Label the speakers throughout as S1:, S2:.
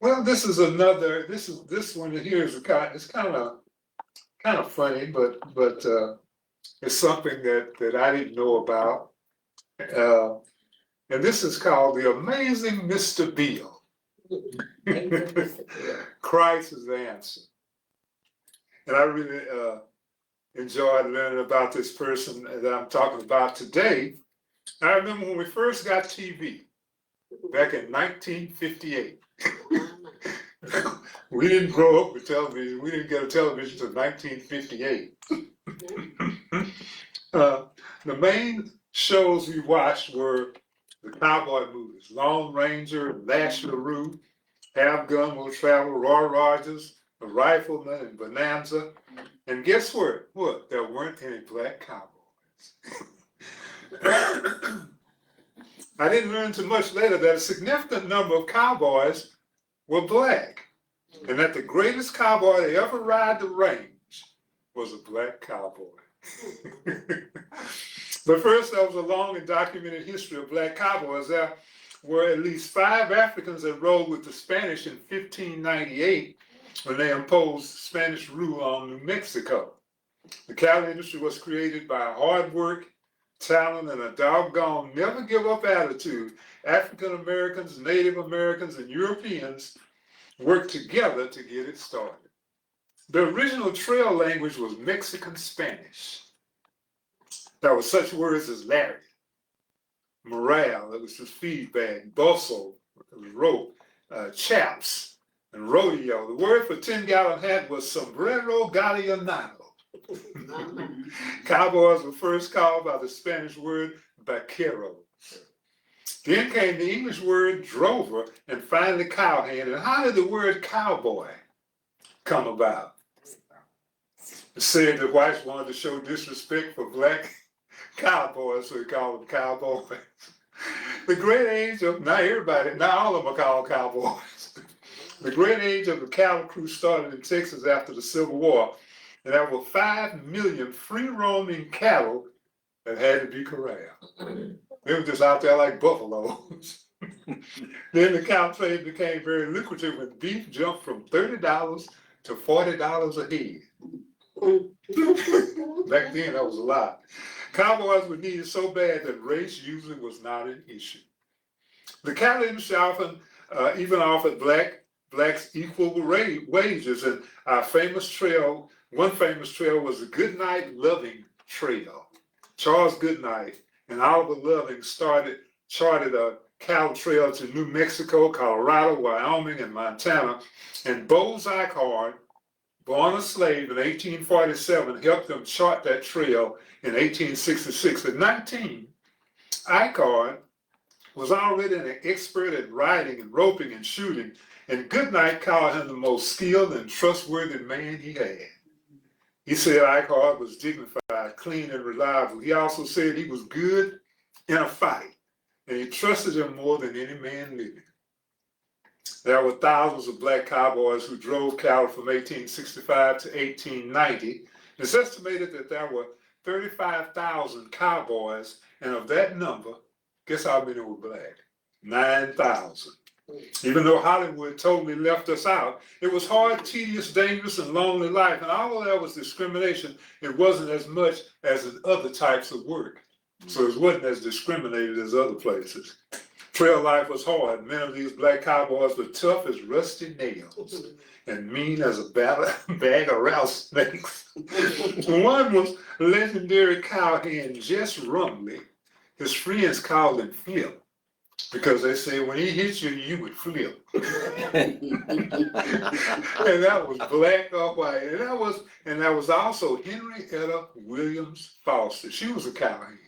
S1: Well, this is another. This one here is it's kind of funny, but it's something that I didn't know about. Uh, and this is called The Amazing Mr. Bill. Christ is the answer. And I really enjoyed learning about this person that I'm talking about today. I remember when we first got TV back in 1958. We didn't grow up with television. We didn't get a television until 1958. The main shows we watched were the cowboy movies: Lone Ranger, Lash LaRue, Have Gun Will Travel, Roy Rogers, The Rifleman, and Bonanza. And guess what? What? There weren't any black cowboys. I didn't learn too much later that a significant number of cowboys were black, and that the greatest cowboy to ever ride the range was a black cowboy. But first, there was a long and documented history of black cowboys. There were at least 5 Africans that rode with the Spanish in 1598 when they imposed Spanish rule on New Mexico. The cattle industry was created by hard work, talent, and a doggone never give up attitude. African Americans, Native Americans, and Europeans worked together to get it started. The original trail language was Mexican Spanish. There were such words as lariat, morale, that was the feed bag, bustle, it was rope, chaps, and rodeo. The word for 10-gallon hat was sombrero gallionado. Cowboys were first called by the Spanish word vaqueros. Then came the English word drover, and finally cowhand. And how did the word cowboy come about? It said that whites wanted to show disrespect for black cowboys, so they called them cowboys. The great age of, not all of them are called cowboys. The great age of the cattle crew started in Texas after the Civil War, and there were 5 million free-roaming cattle that had to be corralled. They were just out there like buffaloes. Then the cow trade became very lucrative when beef jumped from $30 to $40 a head. Back then, that was a lot. Cowboys were needed so bad that race usually was not an issue. The cattle industry often even offered blacks equal wages, and one famous trail was the Goodnight Loving Trail. Charles Goodnight and Oliver Loving charted a cattle trail to New Mexico, Colorado, Wyoming, and Montana, and Bose Eichhorn, born a slave in 1847, helped them chart that trail in 1866. At 19, Eichhorn was already an expert at riding and roping and shooting, and Goodnight called him the most skilled and trustworthy man he had. He said Eichhorn was dignified, clean, and reliable. He also said he was good in a fight, and he trusted him more than any man living. There were thousands of black cowboys who drove cattle from 1865 to 1890. It's estimated that there were 35,000 cowboys, and of that number, guess how many were black? 9,000. Even though Hollywood totally left us out, it was hard, tedious, dangerous, and lonely life. And although there was discrimination, it wasn't as much as in other types of work. So it wasn't as discriminated as other places. Trail life was hard. Many of these black cowboys were tough as rusty nails and mean as a bag of rattlesnakes. One was legendary cowhand Jess Rumley. His friends called him Flip, because they say when he hits you, you would flip. And that was black or white. And that was also Henrietta Williams Foster. She was a cowhand.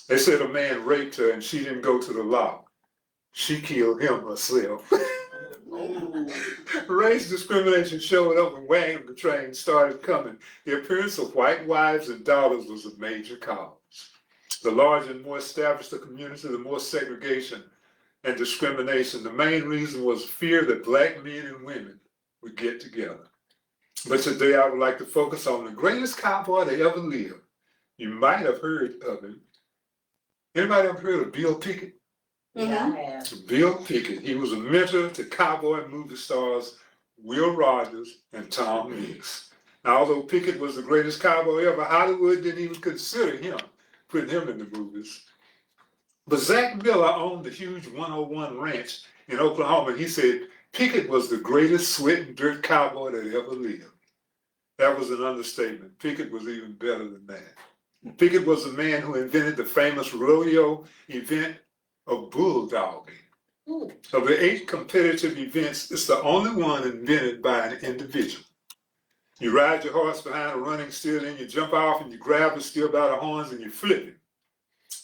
S1: They said a man raped her and she didn't go to the law. She killed him herself. Race discrimination showed up when wagon trains started coming. The appearance of white wives and daughters was a major cause. The larger and more established the community, the more segregation and discrimination. The main reason was fear that black men and women would get together. But today I would like to focus on the greatest cowboy that ever lived. You might have heard of him. Anybody ever heard of Bill Pickett?
S2: Yeah, I have.
S1: Bill Pickett, he was a mentor to cowboy movie stars Will Rogers and Tom Mix. Now, although Pickett was the greatest cowboy ever, Hollywood didn't even consider him, putting him in the movies. But Zach Miller owned the huge 101 ranch in Oklahoma. He said Pickett was the greatest sweat and dirt cowboy that ever lived. That was an understatement. Pickett was even better than that. Pickett was the man who invented the famous rodeo event of bulldogging. Of the 8 competitive events, it's the only one invented by an individual. You ride your horse behind a running steer, then you jump off and you grab the steer by the horns and you flip it.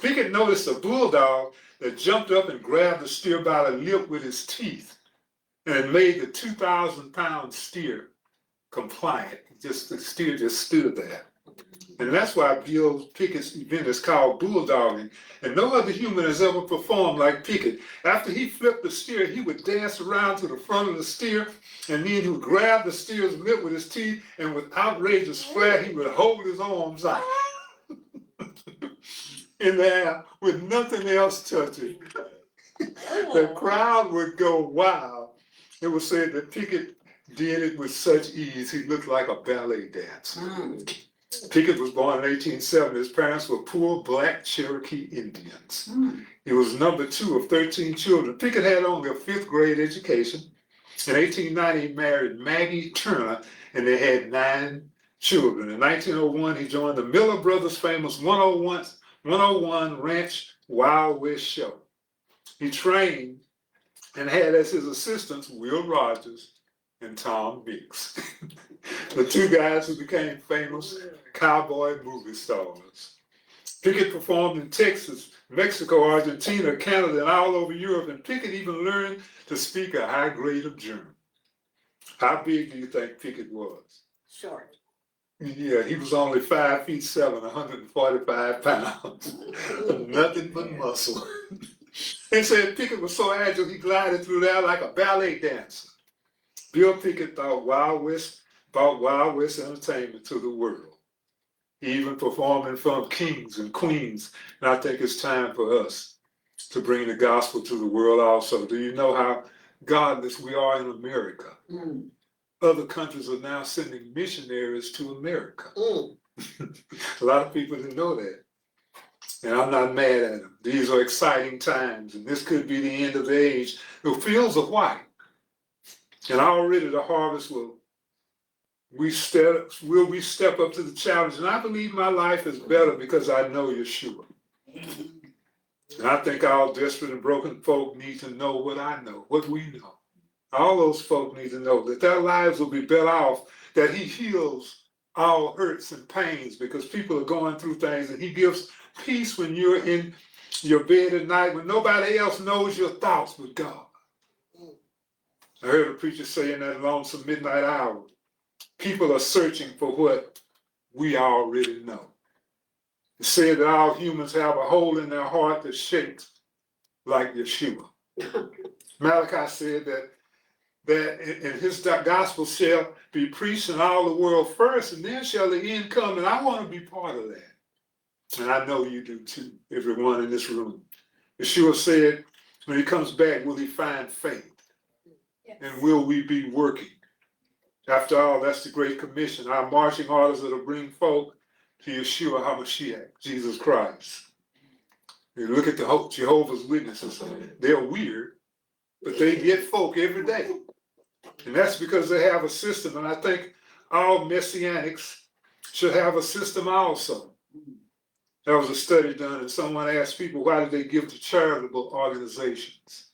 S1: Pickett noticed a bulldog that jumped up and grabbed the steer by the lip with his teeth, and it made the 2,000-pound steer compliant. The steer just stood there. And that's why Bill Pickett's event is called bulldogging. And no other human has ever performed like Pickett. After he flipped the steer, he would dance around to the front of the steer, and then he would grab the steer's lip with his teeth, and with outrageous flair, he would hold his arms out in the air with nothing else touching. The crowd would go wild. It was said that Pickett did it with such ease, he looked like a ballet dancer. Pickett was born in 1870. His parents were poor black Cherokee Indians. He was number 2 of 13 children. Pickett had only a 5th grade education. In 1890, he married Maggie Turner, and they had 9 children. In 1901, he joined the Miller Brothers' famous 101 Ranch Wild West show. He trained and had as his assistants Will Rogers and Tom Mix, the 2 guys who became famous cowboy movie stars. Pickett performed in Texas, Mexico, Argentina, Canada, and all over Europe, and Pickett even learned to speak a high grade of German. How big do you think Pickett was?
S2: Short.
S1: Yeah, he was only 5'7", 145 pounds. Nothing but muscle. They said Pickett was so agile, he glided through there like a ballet dancer. Bill Pickett brought Wild West entertainment to the world. He even performed in front of kings and queens, and I think it's time for us to bring the gospel to the world also. Do you know how godless we are in America? Other countries are now sending missionaries to America. A lot of people didn't know that. And I'm not mad at them. These are exciting times, and this could be the end of the age. The fields are white. And already the harvest will we step up to the challenge. And I believe my life is better because I know Yeshua. And I think all desperate and broken folk need to know what I know, what we know. All those folk need to know that their lives will be better off, that he heals all hurts and pains because people are going through things, and he gives peace when you're in your bed at night when nobody else knows your thoughts but God. I heard a preacher say in that lonesome midnight hour, people are searching for what we already know. It said that all humans have a hole in their heart that shakes like Yeshua. Malachi said that in his gospel shall be preached in all the world first, and then shall the end come, and I want to be part of that. And I know you do too, everyone in this room. Yeshua said, when he comes back, will he find faith? Yes. And will we be working? After all, that's the Great Commission. Our marching orders are to bring folk to Yeshua HaMashiach, Jesus Christ. You look at the Jehovah's Witnesses. They're weird, but they get folk every day. And that's because they have a system. And I think all Messianics should have a system also. There was a study done, and someone asked people, why did they give to charitable organizations?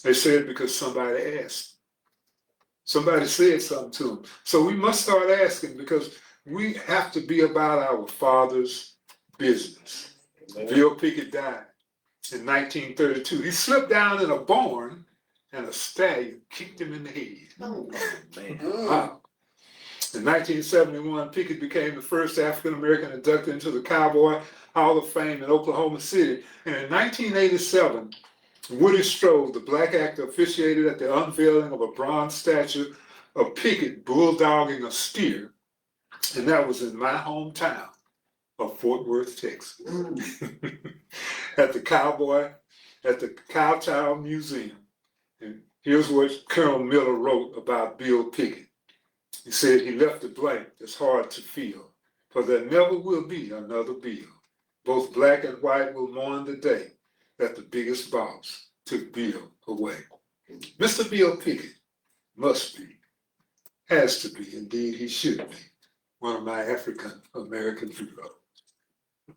S1: They said because somebody asked. Somebody said something to them. So we must start asking, because we have to be about our Father's business. Bill Pickett died in 1932. He slipped down in a barn, and a stallion kicked him in the head. Oh, man. Wow. In 1971, Pickett became the first African-American inducted into the Cowboy Hall of Fame in Oklahoma City. And in 1987, Woody Strode, the black actor, officiated at the unveiling of a bronze statue of Pickett bulldogging a steer. And that was in my hometown of Fort Worth, Texas. At the Cowboy at the Cowtown Museum. And here's what Colonel Miller wrote about Bill Pickett. He said he left a blank that's hard to fill, for there never will be another Bill. Both black and white will mourn the day that the biggest boss took Bill away. Mr. Bill Pickett must be, has to be, indeed he should be, one of my African American heroes.